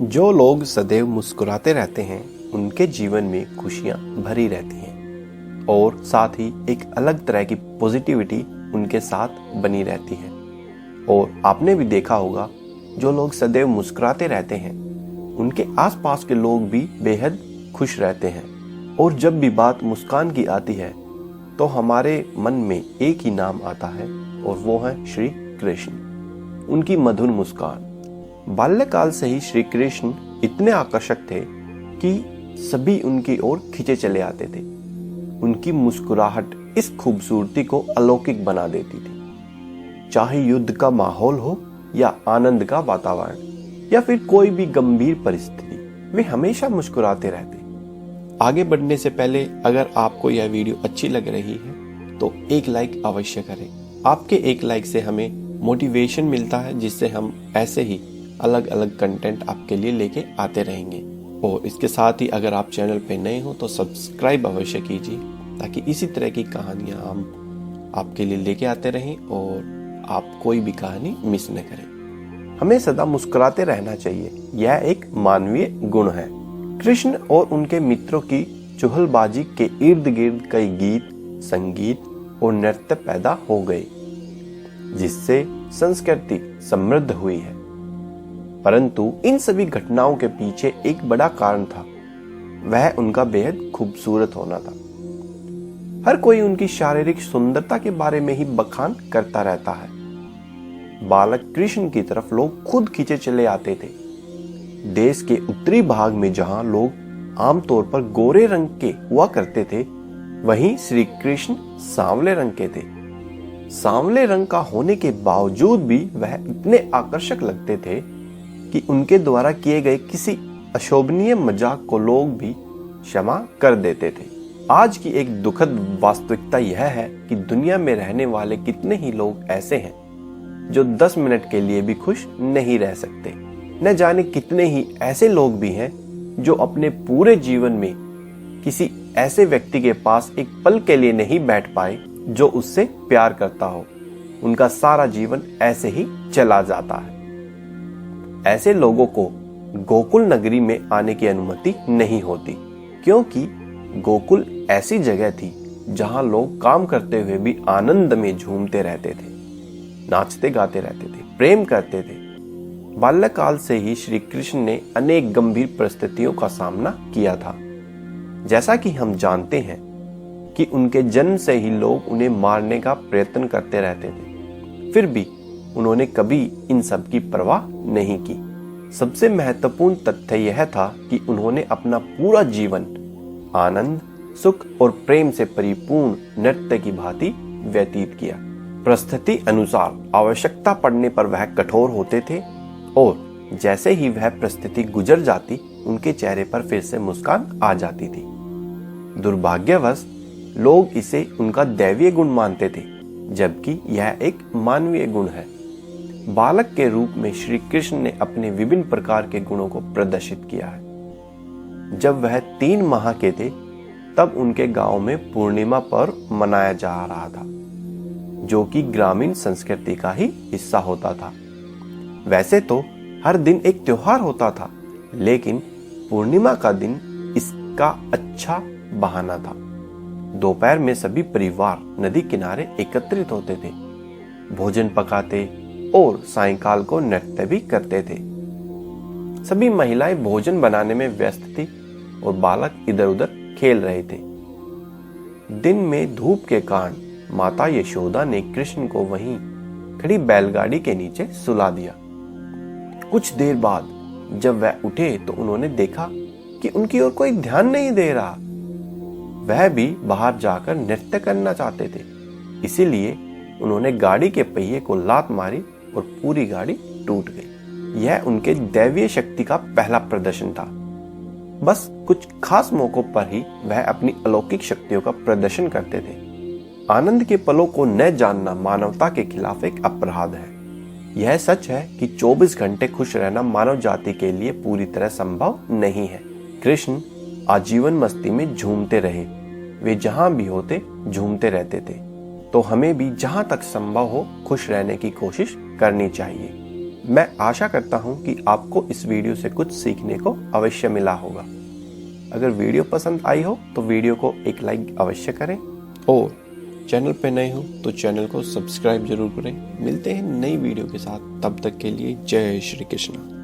जो लोग सदैव मुस्कुराते रहते हैं उनके जीवन में खुशियां भरी रहती हैं और साथ ही एक अलग तरह की पॉजिटिविटी उनके साथ बनी रहती है। और आपने भी देखा होगा, जो लोग सदैव मुस्कुराते रहते हैं उनके आसपास के लोग भी बेहद खुश रहते हैं। और जब भी बात मुस्कान की आती है तो हमारे मन में एक ही नाम आता है और वो है श्री कृष्ण। उनकी मधुर मुस्कान। बाल्यकाल से ही श्री कृष्ण इतने आकर्षक थे कि सभी उनकी ओर खींचे चले आते थे। उनकी मुस्कुराहट इस खूबसूरती को अलौकिक बना देती थी। चाहे युद्ध का माहौल हो या आनंद का वातावरण या फिर कोई भी गंभीर परिस्थिति, वे हमेशा मुस्कुराते रहते। आगे बढ़ने से पहले अगर आपको यह वीडियो अच्छी लग रही है तो एक लाइक अवश्य करें। आपके एक लाइक से हमें मोटिवेशन मिलता है, जिससे हम ऐसे ही अलग अलग कंटेंट आपके लिए लेके आते रहेंगे। और इसके साथ ही अगर आप चैनल पे नए हो तो सब्सक्राइब अवश्य कीजिए, ताकि इसी तरह की कहानियां हम आपके लिए लेके आते रहें और आप कोई भी कहानी मिस न करें। हमें सदा मुस्कुराते रहना चाहिए, यह एक मानवीय गुण है। कृष्ण और उनके मित्रों की चुगलबाजी के इर्द गिर्द कई गीत, संगीत और नृत्य पैदा हो गए, जिससे संस्कृति समृद्ध हुई है। परंतु इन सभी घटनाओं के पीछे एक बड़ा कारण था, वह उनका बेहद खूबसूरत होना था। हर कोई उनकी शारीरिक सुंदरता के बारे में ही बखान करता रहता है। बालक कृष्ण की तरफ लोग खुद खींचे चले आते थे। देश के उत्तरी भाग में जहां लोग आमतौर पर गोरे रंग के हुआ करते थे, वहीं श्री कृष्ण सांवले रंग के थे। सांवले रंग का होने के बावजूद भी वह इतने आकर्षक लगते थे कि उनके द्वारा किए गए किसी अशोभनीय मजाक को लोग भी क्षमा कर देते थे। आज की एक दुखद वास्तविकता यह है कि दुनिया में रहने वाले कितने ही लोग ऐसे हैं जो 10 मिनट के लिए भी खुश नहीं रह सकते। न जाने कितने ही ऐसे लोग भी हैं जो अपने पूरे जीवन में किसी ऐसे व्यक्ति के पास एक पल के लिए नहीं बैठ पाए जो उससे प्यार करता हो। उनका सारा जीवन ऐसे ही चला जाता है। ऐसे लोगों को गोकुल नगरी में आने की अनुमति नहीं होती, क्योंकि गोकुल ऐसी जगह थी जहां लोग काम करते हुए भी आनंद में झूमते रहते थे, नाचते गाते रहते थे, प्रेम करते थे। बाल्यकाल से ही श्री कृष्ण ने अनेक गंभीर परिस्थितियों का सामना किया था। जैसा कि हम जानते हैं कि उनके जन्म से ही लोग उन्हें मारने का प्रयत्न करते रहते थे, फिर भी उन्होंने कभी इन सब की परवाह नहीं की। सबसे महत्वपूर्ण तथ्य यह था कि उन्होंने अपना पूरा जीवन आनंद, सुख और प्रेम से परिपूर्ण नृत्य की भांति व्यतीत किया। परिस्थिति अनुसार आवश्यकता पड़ने पर वह कठोर होते थे और जैसे ही वह परिस्थिति गुजर जाती, उनके चेहरे पर फिर से मुस्कान आ जाती थी। दुर्भाग्यवश लोग इसे उनका दैवीय गुण मानते थे, जबकि यह एक मानवीय गुण है। बालक के रूप में श्री कृष्ण ने अपने विभिन्न प्रकार के गुणों को प्रदर्शित किया है। जब वह 3 माह के थे, तब उनके गांव में पूर्णिमा पर्व मनाया जा रहा था, जो कि ग्रामीण संस्कृति का ही हिस्सा होता था। वैसे तो हर दिन एक त्योहार होता था, लेकिन पूर्णिमा का दिन इसका अच्छा बहाना था। दोपहर में सभी परिवार नदी किनारे एकत्रित होते थे, भोजन पकाते और सायंकाल को नृत्य भी करते थे। सभी महिलाएं भोजन बनाने में व्यस्त थी और बालक इधर उधर खेल रहे थे। दिन में धूप के कारण माता यशोदा ने कृष्ण को वहीं खड़ी बैलगाड़ी के नीचे सुला दिया। कुछ देर बाद जब वह उठे तो उन्होंने देखा कि उनकी ओर कोई ध्यान नहीं दे रहा। वह भी बाहर जाकर नृत्य करना चाहते थे, इसीलिए उन्होंने गाड़ी के पहिए को लात मारी और पूरी गाड़ी टूट गई। यह उनके दैवीय शक्ति का पहला प्रदर्शन था। बस कुछ खास मौकों पर ही वह अपनी अलौकिक शक्तियों का प्रदर्शन करते थे। आनंद के पलों को न जानना मानवता के खिलाफ एक अपराध है। यह सच है कि 24 घंटे खुश रहना मानव जाति के लिए पूरी तरह संभव नहीं है। कृष्ण आजीवन मस्ती में झूमते रहे। वे जहां भी होते झूमते रहते थे। तो हमें भी जहां तक संभव हो खुश रहने की कोशिश करनी चाहिए। मैं आशा करता हूं कि आपको इस वीडियो से कुछ सीखने को अवश्य मिला होगा। अगर वीडियो पसंद आई हो तो वीडियो को एक लाइक अवश्य करें और चैनल पे नए हो तो चैनल को सब्सक्राइब जरूर करें। मिलते हैं नई वीडियो के साथ, तब तक के लिए जय श्री कृष्ण।